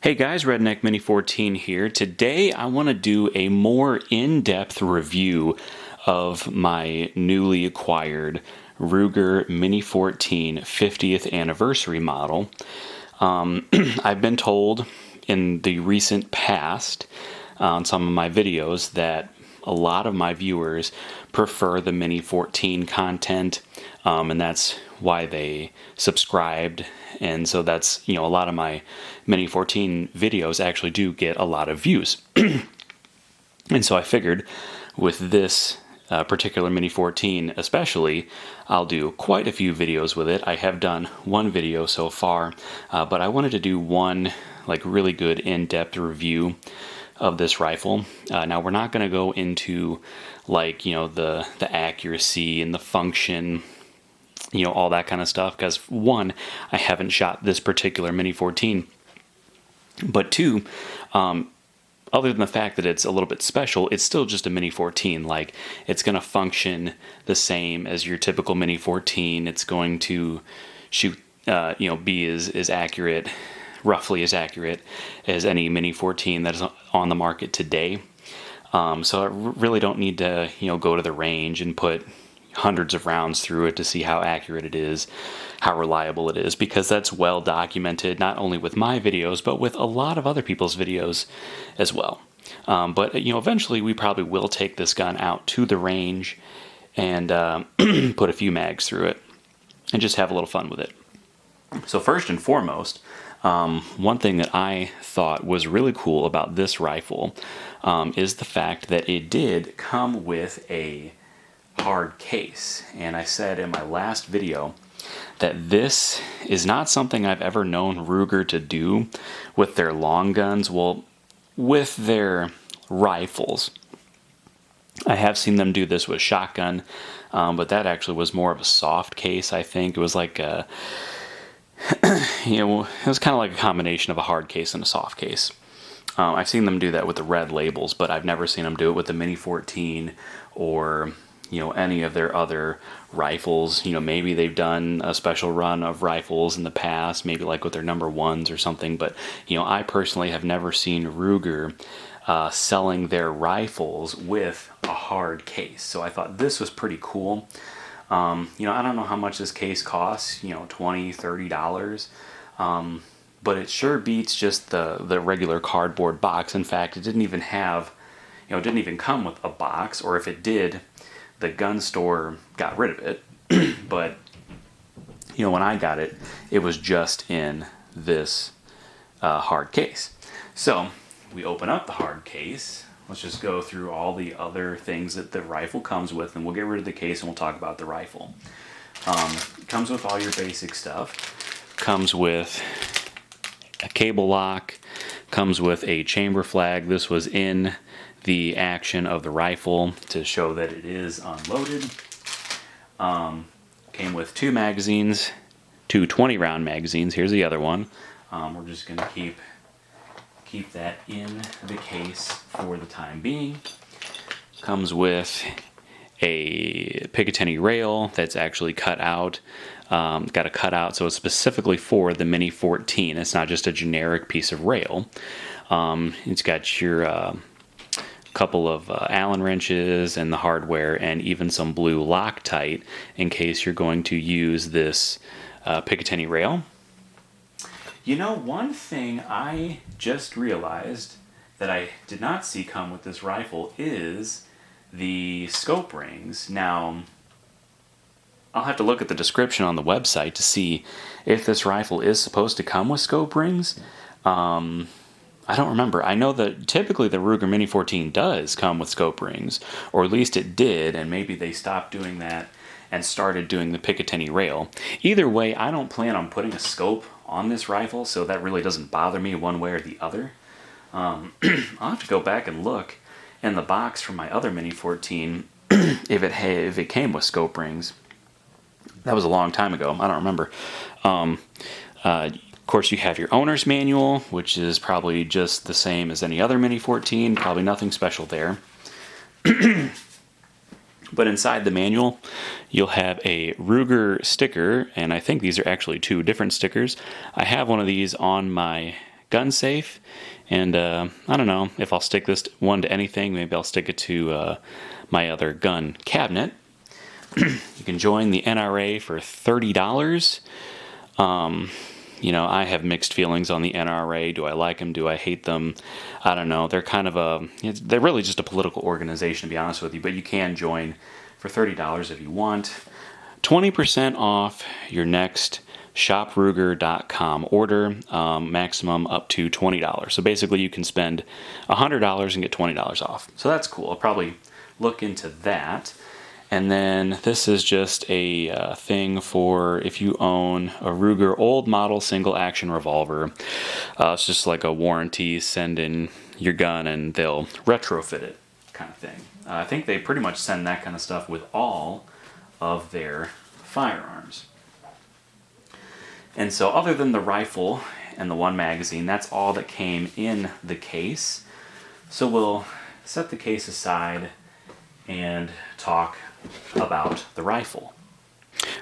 Hey guys, Redneck Mini 14 here. Today I want to do a more in-depth review of my newly acquired Ruger Mini 14 50th anniversary model. I've been told in the recent past on some of my videos that a lot of my viewers prefer the Mini 14 content, and that's why they subscribed. And so that's, a lot of my Mini 14 videos actually do get a lot of views. And so I figured with this particular Mini 14 especially, I'll do quite a few videos with it. I have done one video so far, but I wanted to do one really good in-depth review of this rifle. Now we're not going to go into the accuracy and the function, all that kind of stuff, because one, I haven't shot this particular Mini 14, but two, other than the fact that it's a little bit special, it's still just a Mini 14. It's going to function the same as your typical Mini 14. It's going to shoot, be as accurate, roughly as accurate as any Mini 14 that is on the market today. So I really don't need to, go to the range and put hundreds of rounds through it to see how accurate it is, how reliable it is, because that's well documented, not only with my videos, but with a lot of other people's videos as well. But eventually we probably will take this gun out to the range and put a few mags through it and just have a little fun with it. So first and foremost, one thing that I thought was really cool about this rifle is the fact that it did come with a hard case. And I said in my last video that this is not something I've ever known Ruger to do with their long guns. Well, with their rifles, I have seen them do this with shotgun, but that actually was more of a soft case, I think. It was like a it was kind of like a combination of a hard case and a soft case. I've seen them do that with the red labels, but I've never seen them do it with the Mini 14 or any of their other rifles. Maybe they've done a special run of rifles in the past, maybe like with their number ones or something, but I personally have never seen Ruger selling their rifles with a hard case. So I thought this was pretty cool. I don't know how much this case costs, $20, $30, but it sure beats just the regular cardboard box. In fact, it didn't even have, it didn't even come with a box, or if it did, the gun store got rid of it. But, when I got it, it was just in this hard case. So we open up the hard case. Let's just go through all the other things that the rifle comes with, and we'll get rid of the case and we'll talk about the rifle. It comes with all your basic stuff. Comes with a cable lock. Comes with a chamber flag. This was in the action of the rifle to show that it is unloaded. Came with two magazines, two 20-round magazines. Here's the other one. We're just going to keep that in the case for the time being. Comes with a Picatinny rail that's actually cut out. Got a cutout, so it's specifically for the Mini 14. It's not just a generic piece of rail. It's got your couple of Allen wrenches and the hardware, and even some blue Loctite in case you're going to use this Picatinny rail. One thing I just realized that I did not see come with this rifle is the scope rings. Now, I'll have to look at the description on the website to see if this rifle is supposed to come with scope rings. I don't remember. I know that typically the Ruger Mini 14 does come with scope rings, or at least it did, and maybe they stopped doing that and started doing the Picatinny rail. Either way, I don't plan on putting a scope on this rifle, so that really doesn't bother me one way or the other. I'll have to go back and look in the box from my other Mini 14 if it came with scope rings. That was a long time ago. I don't remember. Of course, you have your owner's manual, which is probably just the same as any other Mini 14. Probably nothing special there. But inside the manual, you'll have a Ruger sticker, and I think these are actually two different stickers. I have one of these on my gun safe. And I don't know if I'll stick this one to anything. Maybe I'll stick it to my other gun cabinet. You can join the NRA for $30. I have mixed feelings on the NRA. Do I like them? Do I hate them? I don't know. They're kind of they're really just a political organization, to be honest with you, but you can join for $30 if you want. 20% off your next shopruger.com order, maximum up to $20. So basically you can spend $100 and get $20 off. So that's cool. I'll probably look into that. And then this is just a thing for if you own a Ruger old model single action revolver. It's just like a warranty, send in your gun and they'll retrofit it kind of thing. I think they pretty much send that kind of stuff with all of their firearms. And so other than the rifle and the one magazine, that's all that came in the case. So we'll set the case aside and talk about the rifle.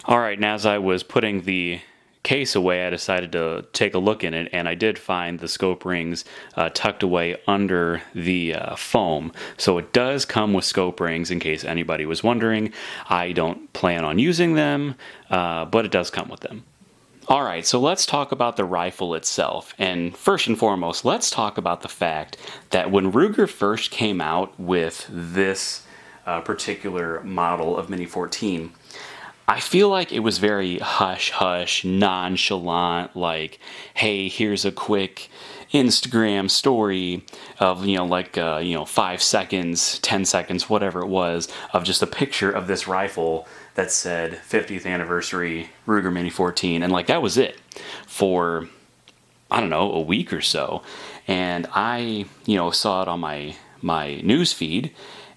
All right, now as I was putting the case away, I decided to take a look in it, and I did find the scope rings tucked away under the foam. So it does come with scope rings, in case anybody was wondering. I don't plan on using them, but it does come with them. All right, so let's talk about the rifle itself. And first and foremost, let's talk about the fact that when Ruger first came out with this particular model of Mini 14, I feel like it was very hush-hush, nonchalant, like, hey, here's a quick Instagram story of, 5 seconds, 10 seconds, whatever it was, of just a picture of this rifle that said 50th anniversary Ruger Mini 14. And that was it for, I don't know, a week or so. And I, saw it on my news feed.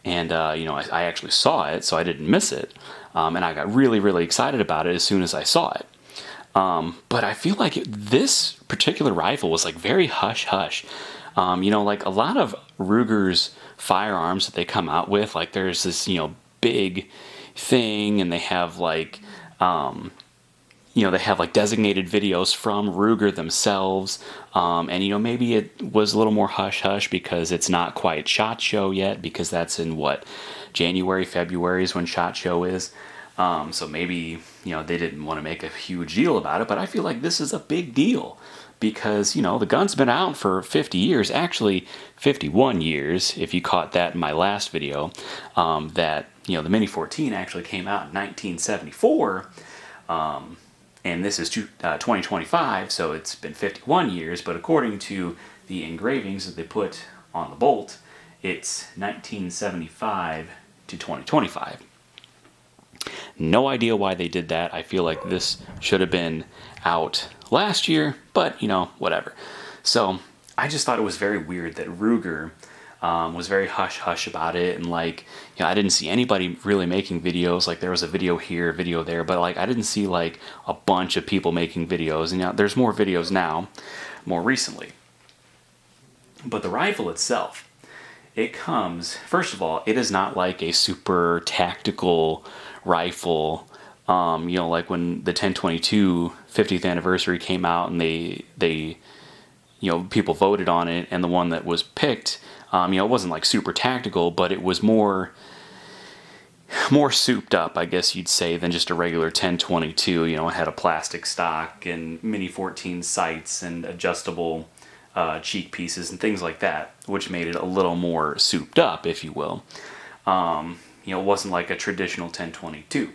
And, I actually saw it, so I didn't miss it. And I got really, really excited about it as soon as I saw it. But I feel like this particular rifle was very hush-hush. A lot of Ruger's firearms that they come out with, there's this, big thing, and they have designated videos from Ruger themselves, and maybe it was a little more hush-hush because it's not quite SHOT Show yet, because that's in January, February is when SHOT Show is, so maybe they didn't want to make a huge deal about it, but I feel like this is a big deal, because the gun's been out for 50 years, actually 51 years, if you caught that in my last video, that the Mini 14 actually came out in 1974, and this is 2025, so it's been 51 years, but according to the engravings that they put on the bolt, it's 1975 to 2025. No idea why they did that. I feel like this should have been out last year, but, whatever. So I just thought it was very weird that Ruger was very hush-hush about it, and I didn't see anybody really making videos. There was a video here, a video there, but I didn't see a bunch of people making videos, and there's more videos now, more recently. But the rifle itself, it comes, first of all, it is not a super tactical rifle, when the 1022 50th anniversary came out, and they people voted on it, and the one that was picked, it wasn't super tactical, but it was more souped up, I guess you'd say, than just a regular 1022. It had a plastic stock and Mini 14 sights and adjustable cheek pieces and things like that, which made it a little more souped up, if you will. It wasn't like a traditional 1022.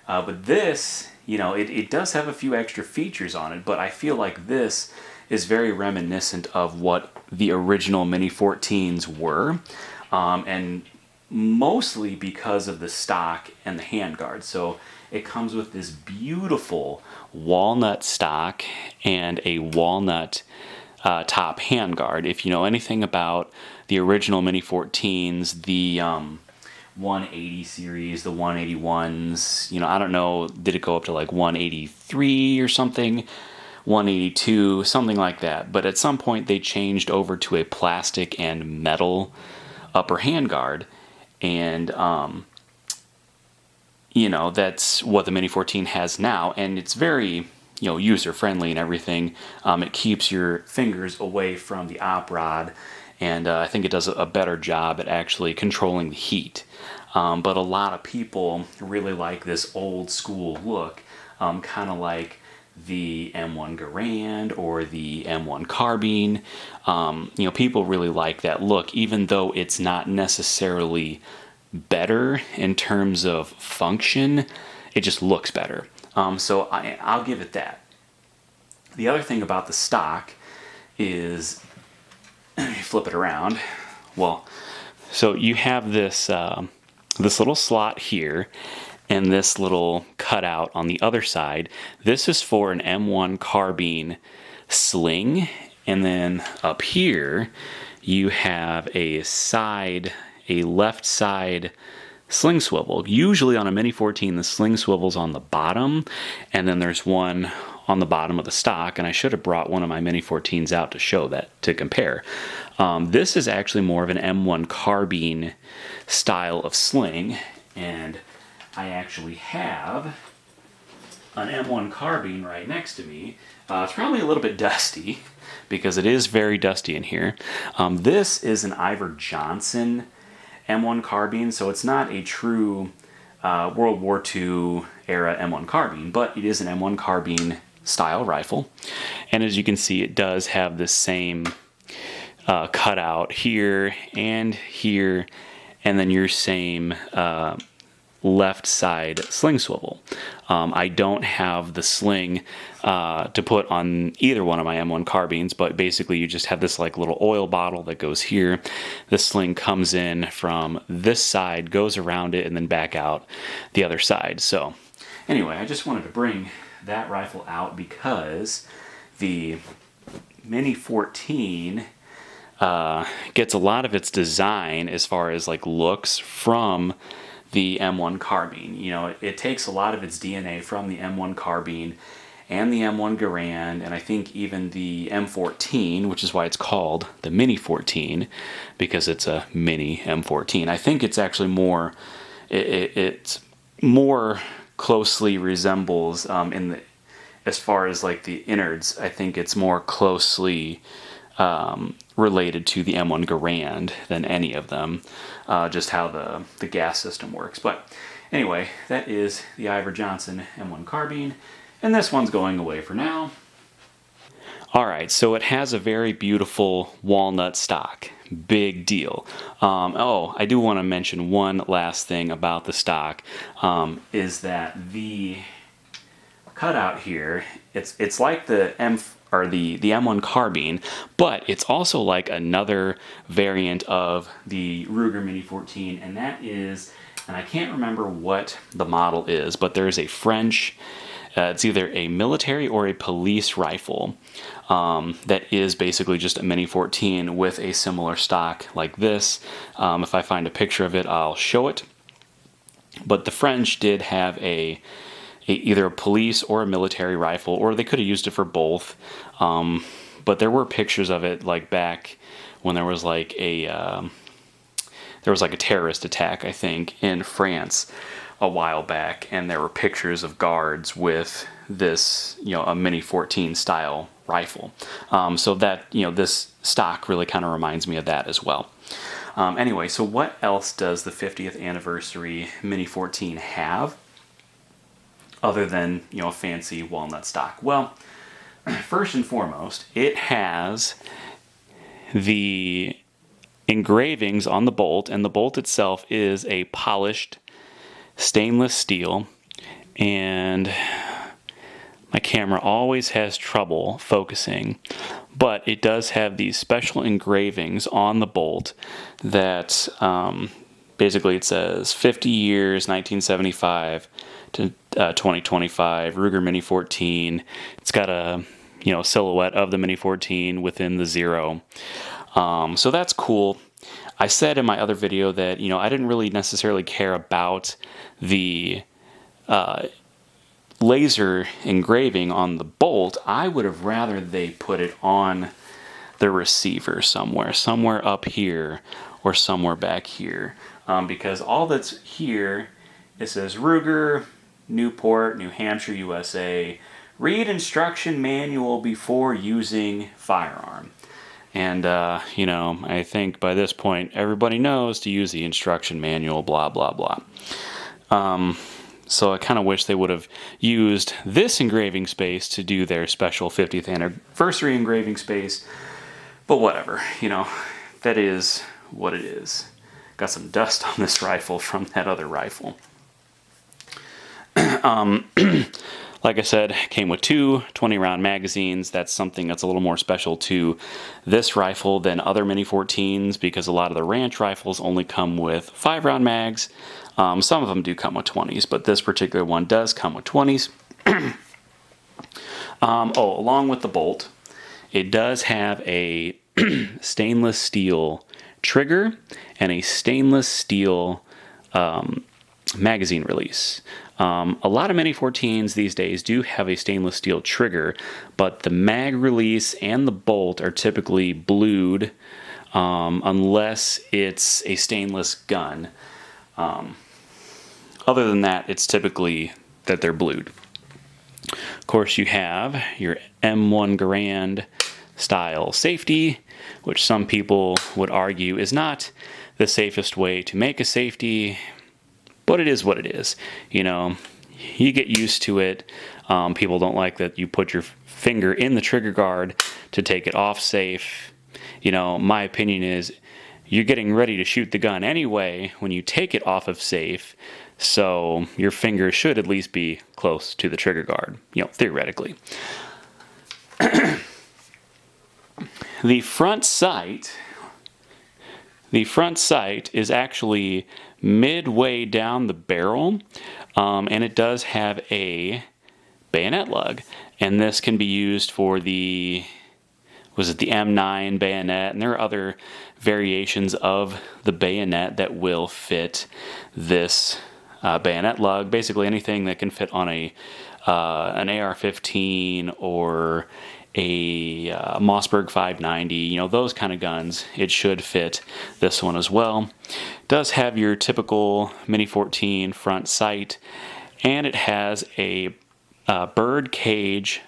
But this, it does have a few extra features on it, but I feel like this is very reminiscent of what the original Mini 14s were, and mostly because of the stock and the handguard. So it comes with this beautiful walnut stock and a walnut top handguard. If you know anything about the original Mini 14s, the 180 series, the 181s, I don't know, did it go up to 183 or something? 182, something like that. But at some point they changed over to a plastic and metal upper handguard, and that's what the Mini 14 has now, and it's very user friendly and everything. It keeps your fingers away from the op rod, and I think it does a better job at actually controlling the heat. But a lot of people really like this old school look, kind of like the M1 Garand or the M1 Carbine. People really like that look, even though it's not necessarily better in terms of function. It just looks better. So I'll give it that. The other thing about the stock is, flip it around. Well, so you have this this little slot here and this little cutout on the other side. This is for an M1 Carbine sling, and then up here you have a left side sling swivel. Usually on a Mini 14, the sling swivel's on the bottom, and then there's one on the bottom of the stock, and I should have brought one of my Mini 14s out to show that, to compare. This is actually more of an M1 Carbine style of sling, and I actually have an M1 Carbine right next to me. It's probably a little bit dusty, because it is very dusty in here. This is an Iver Johnson M1 Carbine, so it's not a true World War II era M1 Carbine, but it is an M1 Carbine style rifle. And as you can see, it does have the same cutout here, and then your same left side sling swivel. I don't have the sling to put on either one of my M1 carbines, but basically you just have this like little oil bottle that goes here. The sling comes in from this side, goes around it, and then back out the other side. So anyway, I just wanted to bring that rifle out because the Mini 14 gets a lot of its design as far as like looks from the M1 Carbine. It takes a lot of its DNA from the M1 Carbine and the M1 Garand, and I think even the M14, which is why it's called the Mini 14, because it's a mini M14. I think it's actually more, it more closely resembles as far as like the innards, I think it's more closely related to the M1 Garand than any of them, just how the gas system works. But anyway, that is the Iver Johnson M1 Carbine, and this one's going away for now. Alright, so it has a very beautiful walnut stock. Big deal. I do want to mention one last thing about the stock, is that the cutout here, it's like the M1 Carbine, but it's also like another variant of the Ruger Mini 14, and that is, and I can't remember what the model is, but there's a French, it's either a military or a police rifle that is basically just a Mini 14 with a similar stock like this. If I find a picture of it, I'll show it. But the French did have either a police or a military rifle, or they could have used it for both. But there were pictures of it like back when there was like a terrorist attack, I think, in France a while back, and there were pictures of guards with this, a Mini 14 style rifle. So that, this stock really kind of reminds me of that as well. Anyway, so what else does the 50th anniversary Mini 14 have other than, a fancy walnut stock? Well, first and foremost, it has the engravings on the bolt, and the bolt itself is a polished stainless steel, and my camera always has trouble focusing, but it does have these special engravings on the bolt that basically it says 50 years 1975 to 2025 Ruger Mini 14. It's got a silhouette of the Mini 14 within the zero. So that's cool. I said in my other video that I didn't really necessarily care about the laser engraving on the bolt. I would have rather they put it on the receiver somewhere up here or somewhere back here, because all that's here, it says Ruger, Newport, New Hampshire, USA, read instruction manual before using firearm. And, I think by this point, everybody knows to use the instruction manual, blah, blah, blah. So I kind of wish they would have used this engraving space to do their special 50th anniversary engraving space. But whatever, that is what it is. Got some dust on this rifle from that other rifle. Like I said, came with two 20-round magazines. That's something that's a little more special to this rifle than other Mini 14s, because a lot of the ranch rifles only come with 5-round mags. Some of them do come with 20s, but this particular one does come with 20s. Along with the bolt, it does have a stainless steel trigger and a stainless steel magazine release. A lot of Mini 14s these days do have a stainless steel trigger, but the mag release and the bolt are typically blued, unless it's a stainless gun. Other than that, it's typically that they're blued. Of course, you have your M1 Garand style safety, which some people would argue is not the safest way to make a safety, but it is what it is. You get used to it. People don't like that you put your finger in the trigger guard to take it off safe. My opinion is you're getting ready to shoot the gun anyway when you take it off of safe, so your finger should at least be close to the trigger guard, theoretically. The front sight is actually midway down the barrel, and it does have a bayonet lug, and this can be used for the M9 bayonet, and there are other variations of the bayonet that will fit this bayonet lug. Basically anything that can fit on an AR-15 or a Mossberg 590, those kind of guns, it should fit this one as well. It does have your typical Mini 14 front sight, and it has a bird cage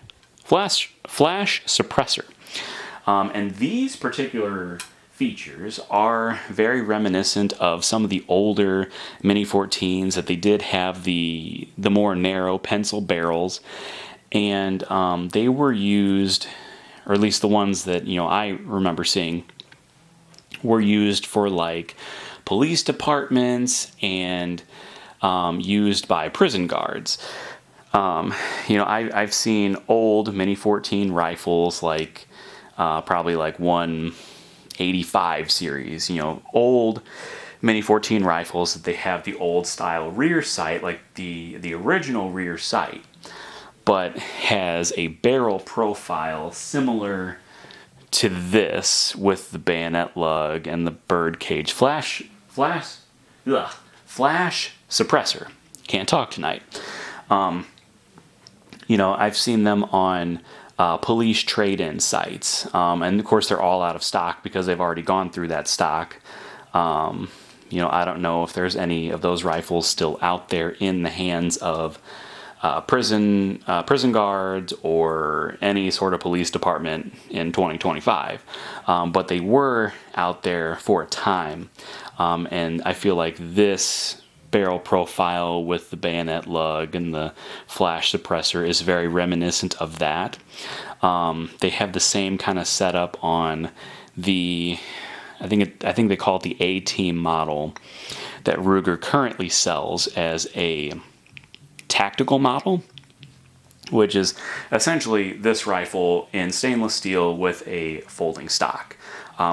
flash suppressor. And these particular features are very reminiscent of some of the older Mini 14s, that they did have the more narrow pencil barrels, and they were used, or at least the ones that I remember seeing, were used for like police departments and used by prison guards. I've seen old Mini 14 rifles, like probably like 185 series, old Mini 14 rifles that they have the old style rear sight, like the original rear sight, but has a barrel profile similar to this with the bayonet lug and the bird cage flash suppressor. Can't talk tonight. I've seen them on police trade-in sites, and of course they're all out of stock because they've already gone through that stock. I don't know if there's any of those rifles still out there in the hands of prison guards or any sort of police department in 2025, but they were out there for a time, and I feel like this barrel profile with the bayonet lug and the flash suppressor is very reminiscent of that. They have the same kind of setup on the, I think they call it the A-Team model that Ruger currently sells as a tactical model, which is essentially this rifle in stainless steel with a folding stock,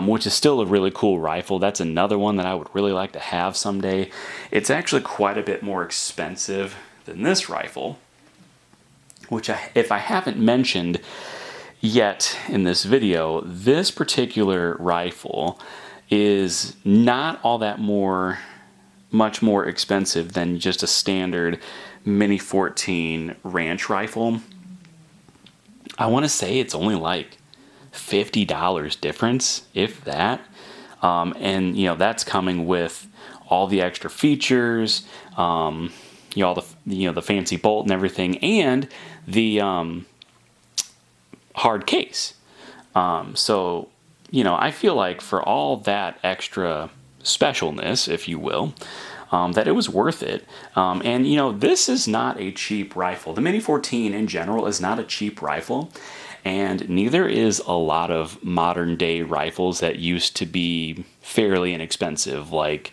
which is still a really cool rifle. That's another one that I would really like to have someday. It's actually quite a bit more expensive than this rifle, which if I haven't mentioned yet in this video, this particular rifle is not all that much more expensive than just a standard Mini 14 ranch rifle. I want to say it's only like $50 difference, if that. And that's coming with all the extra features, all the fancy bolt and everything, and the hard case. So, I feel like for all that extra specialness, if you will, that it was worth it. And, this is not a cheap rifle. The Mini 14 in general is not a cheap rifle, and neither is a lot of modern day rifles that used to be fairly inexpensive, like,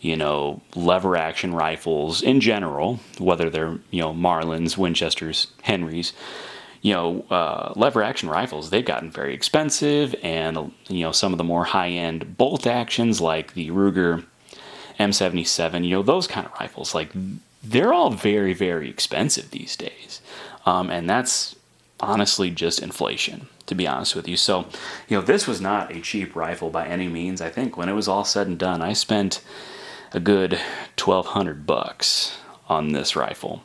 lever action rifles in general, whether they're, Marlins, Winchesters, Henrys. Lever action rifles, they've gotten very expensive, and, some of the more high end bolt actions like the Ruger M77, those kind of rifles, like, they're all very, very expensive these days. And that's honestly just inflation, to be honest with you. So, this was not a cheap rifle by any means. I think when it was all said and done, I spent a good $1,200 on this rifle.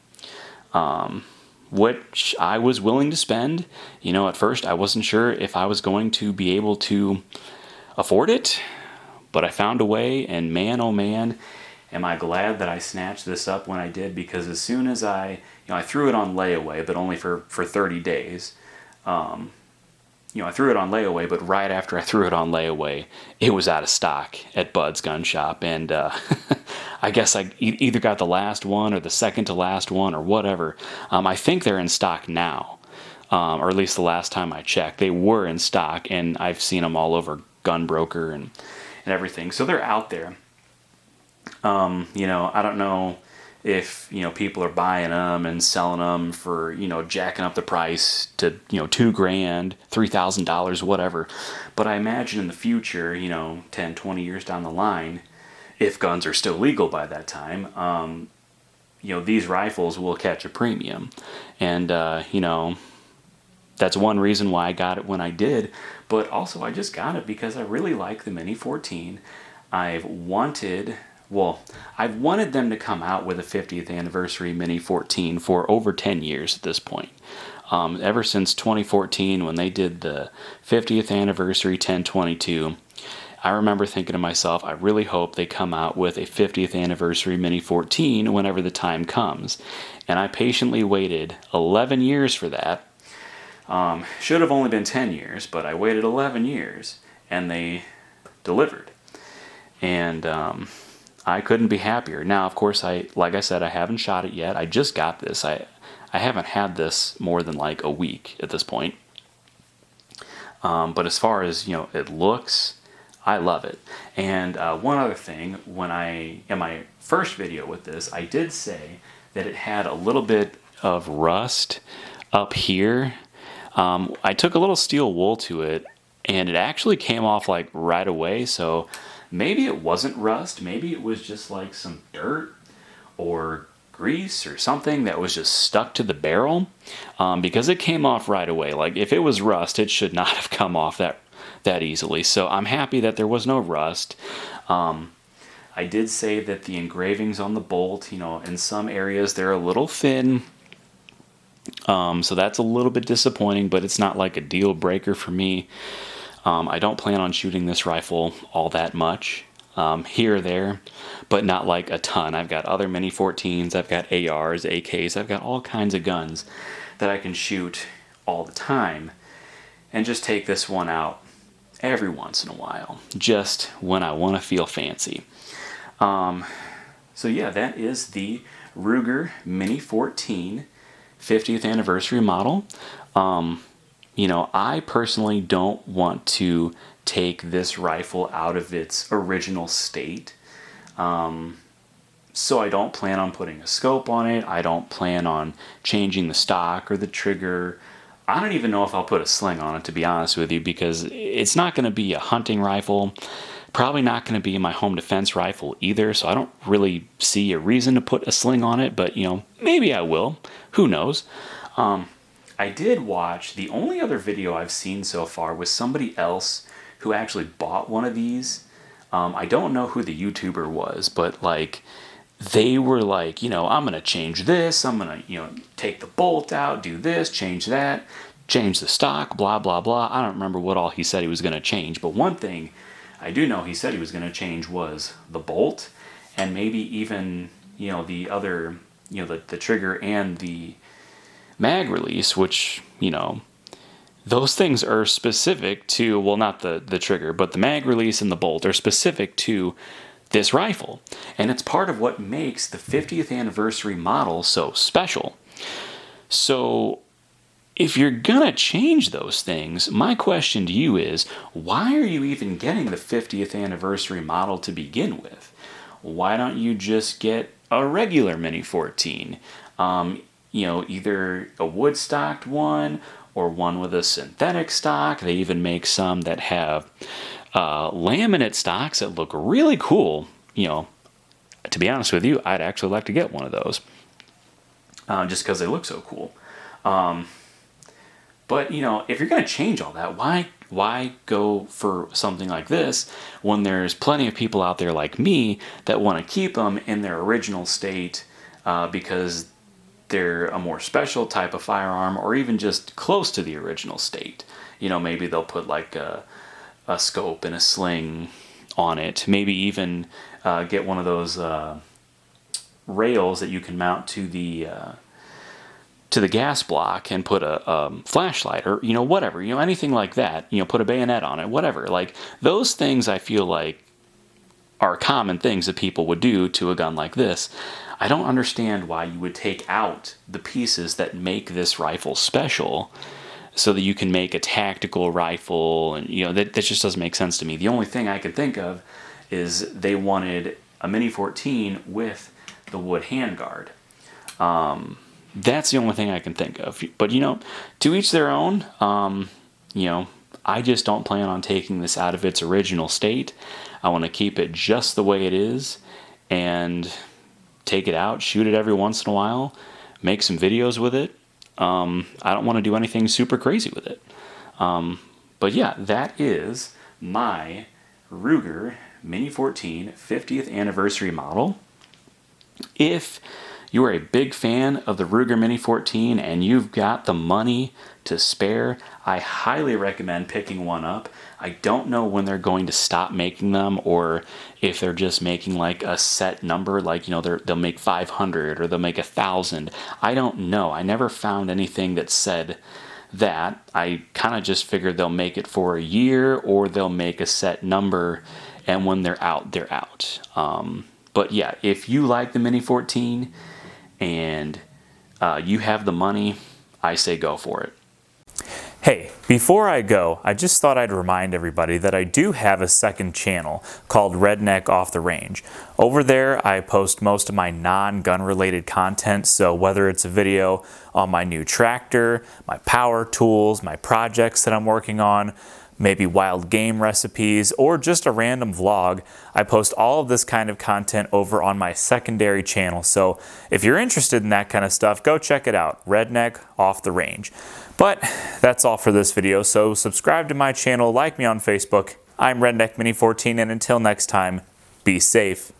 Which I was willing to spend. At first I wasn't sure if I was going to be able to afford it, but I found a way, and man, oh man, am I glad that I snatched this up when I did, because as soon as I threw it on layaway, but only for 30 days. I threw it on layaway, but right after I threw it on layaway, it was out of stock at Bud's Gun Shop, and I guess I either got the last one or the second to last one or whatever. I think they're in stock now, or at least the last time I checked, they were in stock, and I've seen them all over Gunbroker and everything. So they're out there. I don't know if, people are buying them and selling them for, jacking up the price to, $2,000, $3,000, whatever. But I imagine in the future, 10, 20 years down the line, if guns are still legal by that time, these rifles will catch a premium. And, that's one reason why I got it when I did. But also I just got it because I really like the Mini 14. I've wanted them to come out with a 50th anniversary Mini 14 for over 10 years at this point. Ever since 2014, when they did the 50th anniversary 1022, I remember thinking to myself, I really hope they come out with a 50th anniversary Mini 14 whenever the time comes. And I patiently waited 11 years for that. Should have only been 10 years, but I waited 11 years, and they delivered. And I couldn't be happier. Now, of course, like I said, I haven't shot it yet. I just got this. I haven't had this more than like a week at this point. But as far as, it looks, I love it. And one other thing, in my first video with this, I did say that it had a little bit of rust up here. I took a little steel wool to it, and it actually came off like right away. So maybe it wasn't rust. Maybe it was just like some dirt or grease or something that was just stuck to the barrel, because it came off right away. Like, if it was rust, it should not have come off that easily. So I'm happy that there was no rust. I did say that the engravings on the bolt, in some areas they're a little thin. So that's a little bit disappointing, but it's not like a deal breaker for me. I don't plan on shooting this rifle all that much, here or there, but not like a ton. I've got other Mini 14s, I've got ARs, AKs, I've got all kinds of guns that I can shoot all the time, and just take this one out every once in a while, just when I want to feel fancy. So yeah, that is the Ruger Mini 14 50th anniversary model. I personally don't want to take this rifle out of its original state. So I don't plan on putting a scope on it. I don't plan on changing the stock or the trigger. I don't even know if I'll put a sling on it, to be honest with you, because it's not going to be a hunting rifle. Probably not going to be my home defense rifle either, so I don't really see a reason to put a sling on it, but, maybe I will. Who knows? I did watch, the only other video I've seen so far was somebody else who actually bought one of these. I don't know who the YouTuber was, but, they were like, I'm going to change this, I'm going to, take the bolt out, do this, change that, change the stock, blah, blah, blah. I don't remember what all he said he was going to change, but one thing I do know he said he was going to change was the bolt, and maybe even, the other, the trigger and the mag release, which, those things are specific to, well, not the trigger, but the mag release and the bolt are specific to this rifle. And it's part of what makes the 50th anniversary model so special. So if you're gonna change those things, my question to you is, why are you even getting the 50th anniversary model to begin with? Why don't you just get a regular Mini 14? Either a wood stocked one or one with a synthetic stock. They even make some that have laminate stocks that look really cool. To be honest with you, I'd actually like to get one of those just because they look so cool. But if you're going to change all that, why go for something like this when there's plenty of people out there like me that want to keep them in their original state because they're a more special type of firearm, or even just close to the original state. Maybe they'll put like a scope and a sling on it. Maybe even get one of those rails that you can mount to the gas block and put a flashlight, or whatever, anything like that. Put a bayonet on it, whatever. Like those things, I feel like are common things that people would do to a gun like this. I don't understand why you would take out the pieces that make this rifle special so that you can make a tactical rifle, and that just doesn't make sense to me. The only thing I could think of is they wanted a Mini 14 with the wood handguard. That's the only thing I can think of. But to each their own. I just don't plan on taking this out of its original state. I want to keep it just the way it is and take it out, shoot it every once in a while, make some videos with it. I don't want to do anything super crazy with it. But yeah, that is my Ruger Mini 14 50th anniversary model. If you are a big fan of the Ruger Mini 14 and you've got the money to spare, I highly recommend picking one up. I don't know when they're going to stop making them, or if they're just making like a set number, like they'll make 500 or they'll make 1,000. I don't know. I never found anything that said that. I kind of just figured they'll make it for a year, or they'll make a set number, and when they're out, they're out. But yeah, if you like the Mini 14 and you have the money, I say go for it. Hey, before I go, I just thought I'd remind everybody that I do have a second channel called Redneck Off the Range. Over there, I post most of my non-gun related content, so whether it's a video on my new tractor, my power tools, my projects that I'm working on, maybe wild game recipes, or just a random vlog, I post all of this kind of content over on my secondary channel. So if you're interested in that kind of stuff, go check it out, Redneck Off the Range. But that's all for this video, so subscribe to my channel, like me on Facebook. I'm Redneck Mini 14, and until next time, be safe.